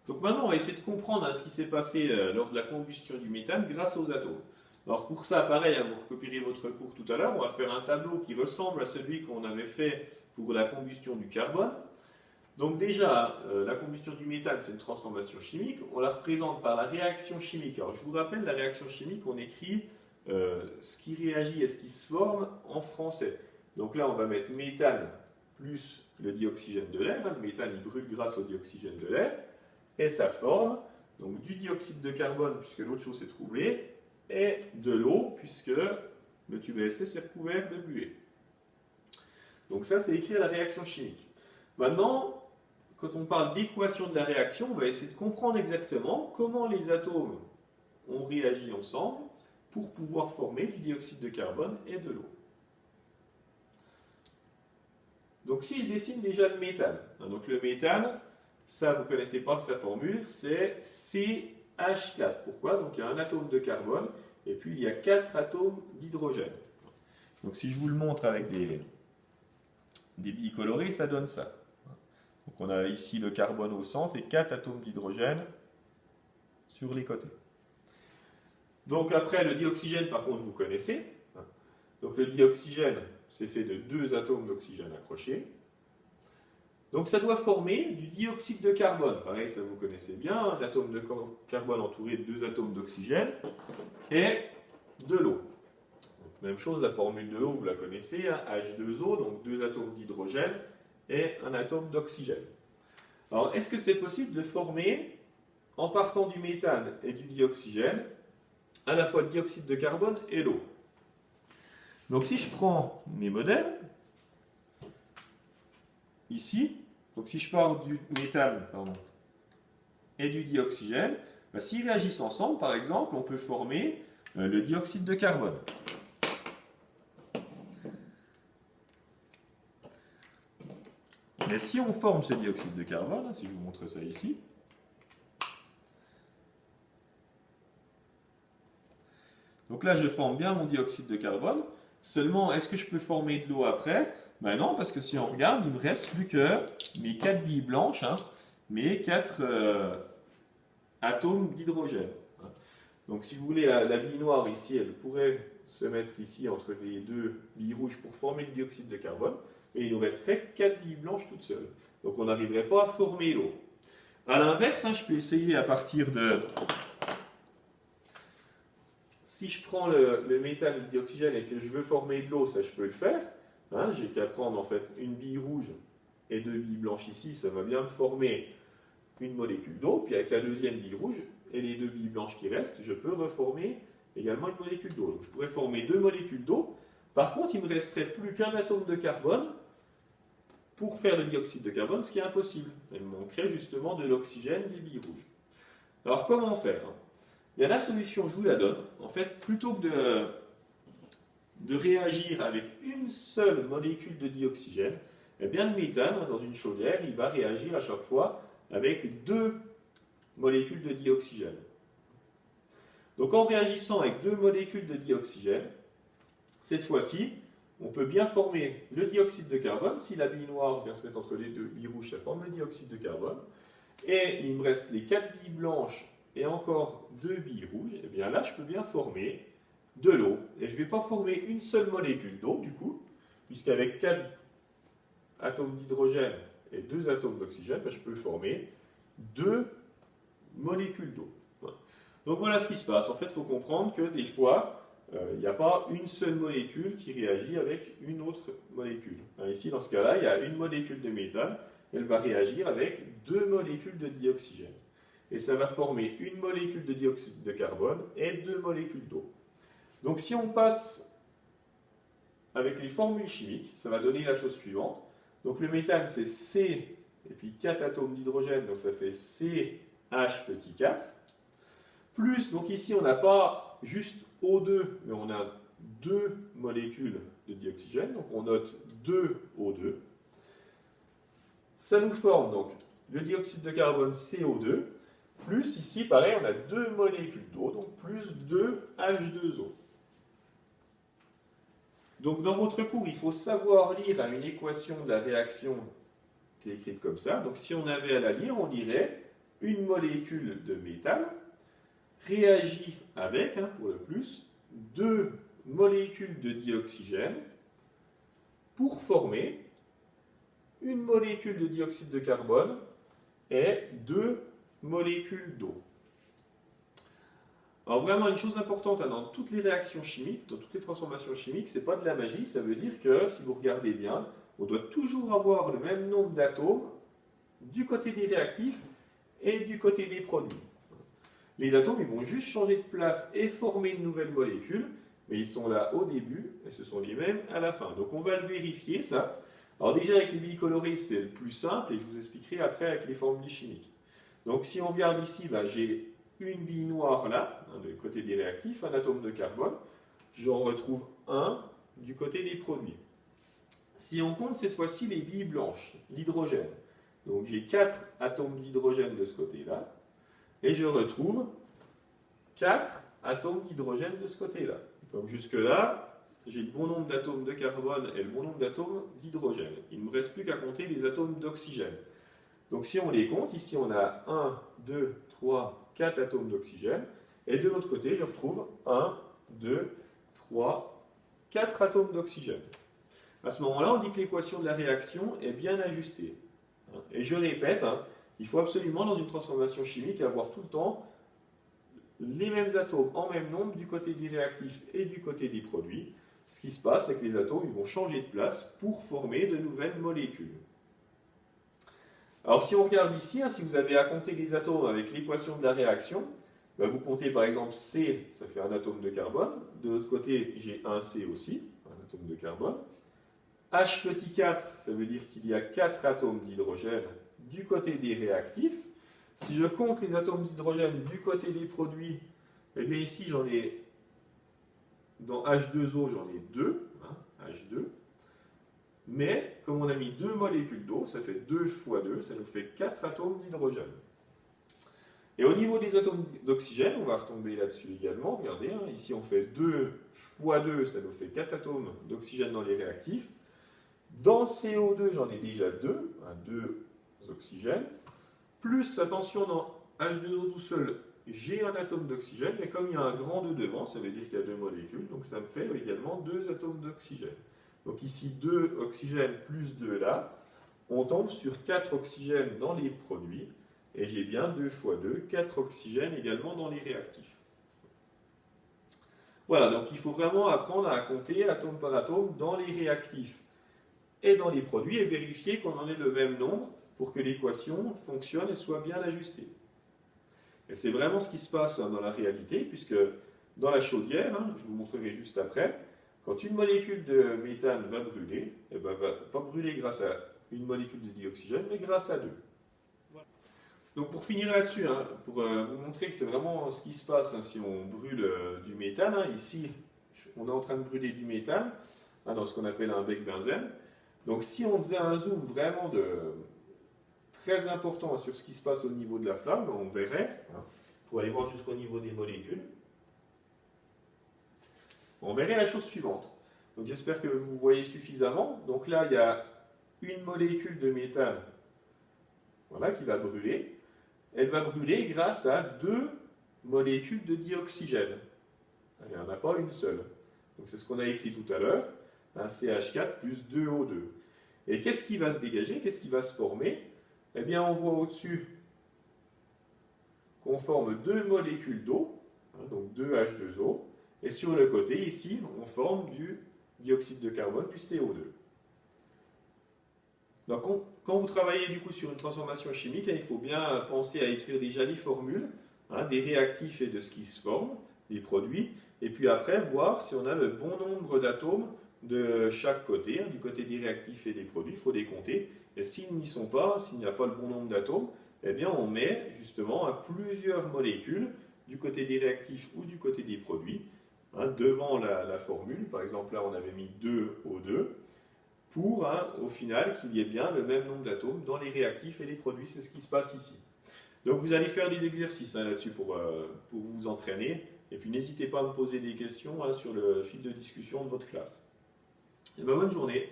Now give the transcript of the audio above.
Donc maintenant, on va essayer de comprendre ce qui s'est passé lors de la combustion du méthane grâce aux atomes. Alors pour ça, pareil, vous recopierez votre cours tout à l'heure, on va faire un tableau qui ressemble à celui qu'on avait fait pour la combustion du carbone. Donc déjà, la combustion du méthane, c'est une transformation chimique. On la représente par la réaction chimique. Alors je vous rappelle, la réaction chimique, on écrit ce qui réagit et ce qui se forme en français. Donc là, on va mettre méthane plus le dioxygène de l'air. Le méthane, il brûle grâce au dioxygène de l'air. Et ça forme donc du dioxyde de carbone, puisque l'autre chose est troublée, et de l'eau, puisque le tube à essai est recouvert de buée. Donc ça, c'est écrit à la réaction chimique. Maintenant, quand on parle d'équation de la réaction, on va essayer de comprendre exactement comment les atomes ont réagi ensemble pour pouvoir former du dioxyde de carbone et de l'eau. Donc si je dessine déjà le méthane, donc le méthane, ça vous ne connaissez pas sa formule, c'est CH4. Pourquoi? Donc il y a un atome de carbone et puis il y a 4 atomes d'hydrogène. Donc si je vous le montre avec des billes colorées, ça donne ça. Donc on a ici le carbone au centre et 4 atomes d'hydrogène sur les côtés. Donc après le dioxygène, par contre, vous connaissez. Donc le dioxygène, c'est fait de 2 atomes d'oxygène accrochés. Donc ça doit former du dioxyde de carbone. Pareil, ça vous connaissez bien, un atome de carbone entouré de 2 atomes d'oxygène et de l'eau. Même chose, la formule de l'eau, vous la connaissez, H2O, donc 2 atomes d'hydrogène et un atome d'oxygène. Alors, est-ce que c'est possible de former, en partant du méthane et du dioxygène, à la fois le dioxyde de carbone et l'eau? Donc si je prends mes modèles, ici, donc si je pars du méthane et du dioxygène, s'ils réagissent ensemble, par exemple, on peut former le dioxyde de carbone. Mais si on forme ce dioxyde de carbone, si je vous montre ça ici, donc là je forme bien mon dioxyde de carbone, seulement est-ce que je peux former de l'eau après? Ben non, parce que si on regarde, il ne me reste plus que mes 4 billes blanches, mes 4 atomes d'hydrogène. Donc si vous voulez, la bille noire ici, elle pourrait se mettre ici entre les 2 billes rouges pour former le dioxyde de carbone, et il nous resterait 4 billes blanches toutes seules. Donc on n'arriverait pas à former l'eau. A l'inverse, je peux essayer à partir de... Si je prends le méthane et le dioxygène et que je veux former de l'eau, ça je peux le faire. J'ai qu'à prendre en fait une bille rouge et 2 billes blanches ici, ça va bien me former une molécule d'eau. Puis avec la deuxième bille rouge et les 2 billes blanches qui restent, je peux reformer également une molécule d'eau. Donc je pourrais former 2 molécules d'eau. Par contre, il ne me resterait plus qu'un atome de carbone pour faire le dioxyde de carbone, ce qui est impossible. Il me manquerait justement de l'oxygène des billes rouges. Alors comment faire? Bien, la solution, je vous la donne. En fait, plutôt que de réagir avec une seule molécule de dioxygène, eh bien, le méthane, dans une chaudière, il va réagir à chaque fois avec 2 molécules de dioxygène. Donc, en réagissant avec 2 molécules de dioxygène, cette fois-ci, on peut bien former le dioxyde de carbone. Si la bille noire vient se mettre entre les 2 billes rouges, ça forme le dioxyde de carbone. Et il me reste les 4 billes blanches et encore 2 billes rouges. Et bien là, je peux bien former de l'eau. Et je ne vais pas former une seule molécule d'eau, du coup, puisqu'avec 4 atomes d'hydrogène et 2 atomes d'oxygène, je peux former 2 molécules d'eau. Voilà. Donc voilà ce qui se passe. En fait, il faut comprendre que des fois, il n'y a pas une seule molécule qui réagit avec une autre molécule. Ici, dans ce cas-là, il y a une molécule de méthane, elle va réagir avec 2 molécules de dioxygène. Et ça va former une molécule de dioxyde de carbone et 2 molécules d'eau. Donc si on passe avec les formules chimiques, ça va donner la chose suivante. Donc le méthane, c'est C, et puis 4 atomes d'hydrogène, donc ça fait CH petit 4. Plus, donc ici on n'a pas juste O2, mais on a 2 molécules de dioxygène, donc on note 2 O2. Ça nous forme donc le dioxyde de carbone CO2, plus ici, pareil, on a 2 molécules d'eau, donc plus 2 H2O. Donc dans votre cours, il faut savoir lire à une équation de la réaction qui est écrite comme ça. Donc si on avait à la lire, on dirait une molécule de métal réagit avec, pour le plus, deux molécules de dioxygène pour former une molécule de dioxyde de carbone et deux molécules d'eau. Alors vraiment, une chose importante dans toutes les réactions chimiques, dans toutes les transformations chimiques, ce n'est pas de la magie, ça veut dire que, si vous regardez bien, on doit toujours avoir le même nombre d'atomes du côté des réactifs et du côté des produits. Les atomes, ils vont juste changer de place et former une nouvelle molécule, mais ils sont là au début et ce sont les mêmes à la fin. Donc on va le vérifier, ça. Alors déjà, avec les billes colorées, c'est le plus simple et je vous expliquerai après avec les formules chimiques. Donc si on regarde ici, j'ai une bille noire là, du côté des réactifs, un atome de carbone. J'en retrouve un du côté des produits. Si on compte cette fois-ci les billes blanches, l'hydrogène, donc j'ai 4 atomes d'hydrogène de ce côté-là, et je retrouve 4 atomes d'hydrogène de ce côté-là. Donc jusque-là, j'ai le bon nombre d'atomes de carbone et le bon nombre d'atomes d'hydrogène. Il ne me reste plus qu'à compter les atomes d'oxygène. Donc si on les compte, ici on a 1, 2, 3, 4 atomes d'oxygène, et de l'autre côté, je retrouve 1, 2, 3, 4 atomes d'oxygène. À ce moment-là, on dit que l'équation de la réaction est bien ajustée. Et je répète, il faut absolument, dans une transformation chimique, avoir tout le temps les mêmes atomes en même nombre du côté des réactifs et du côté des produits. Ce qui se passe, c'est que les atomes ils vont changer de place pour former de nouvelles molécules. Alors si on regarde ici, si vous avez à compter les atomes avec l'équation de la réaction, vous comptez par exemple C, ça fait un atome de carbone. De l'autre côté, j'ai un C aussi, un atome de carbone. H petit 4, ça veut dire qu'il y a 4 atomes d'hydrogène du côté des réactifs. Si je compte les atomes d'hydrogène du côté des produits, eh bien ici j'en ai, dans H2O, j'en ai 2, H2. Mais comme on a mis 2 molécules d'eau, ça fait 2 fois 2, ça nous fait 4 atomes d'hydrogène. Et au niveau des atomes d'oxygène, on va retomber là-dessus également. Regardez, ici on fait 2 fois 2, ça nous fait 4 atomes d'oxygène dans les réactifs. Dans CO2, j'en ai déjà 2, 2 oxygènes. Plus, attention, dans H2O tout seul, j'ai un atome d'oxygène, mais comme il y a un grand 2 devant, ça veut dire qu'il y a 2 molécules, donc ça me fait également 2 atomes d'oxygène. Donc ici, 2 oxygènes plus 2 là, on tombe sur 4 oxygènes dans les produits, et j'ai bien 2 fois 2, 4 oxygènes également dans les réactifs. Voilà, donc il faut vraiment apprendre à compter atome par atome dans les réactifs et dans les produits, et vérifier qu'on en ait le même nombre pour que l'équation fonctionne et soit bien ajustée. Et c'est vraiment ce qui se passe dans la réalité, puisque dans la chaudière, je vous montrerai juste après, quand une molécule de méthane va brûler, elle ne va pas brûler grâce à une molécule de dioxygène, mais grâce à 2. Voilà. Donc pour finir là-dessus, pour vous montrer que c'est vraiment ce qui se passe si on brûle du méthane, ici on est en train de brûler du méthane dans ce qu'on appelle un bec benzène. Donc si on faisait un zoom vraiment très important sur ce qui se passe au niveau de la flamme, on verrait, pour aller voir jusqu'au niveau des molécules, on verrait la chose suivante. Donc j'espère que vous voyez suffisamment. Donc là, il y a une molécule de méthane qui va brûler. Elle va brûler grâce à 2 molécules de dioxygène. Il n'y en a pas une seule. Donc c'est ce qu'on a écrit tout à l'heure, un CH4 plus 2O2. Et qu'est-ce qui va se dégager? Qu'est-ce qui va se former? Eh bien, on voit au-dessus qu'on forme 2 molécules d'eau, donc 2 H2O, et sur le côté, ici, on forme du dioxyde de carbone, du CO2. Donc, quand vous travaillez du coup sur une transformation chimique, il faut bien penser à écrire déjà les formules des réactifs et de ce qui se forme, des produits, et puis après voir si on a le bon nombre d'atomes de chaque côté, du côté des réactifs et des produits, il faut les compter. Et s'ils n'y sont pas, s'il n'y a pas le bon nombre d'atomes, eh bien on met justement plusieurs molécules du côté des réactifs ou du côté des produits, devant la formule. Par exemple, là on avait mis 2O2, pour au final qu'il y ait bien le même nombre d'atomes dans les réactifs et les produits. C'est ce qui se passe ici. Donc vous allez faire des exercices là-dessus pour vous entraîner. Et puis n'hésitez pas à me poser des questions sur le fil de discussion de votre classe. Et bonne journée.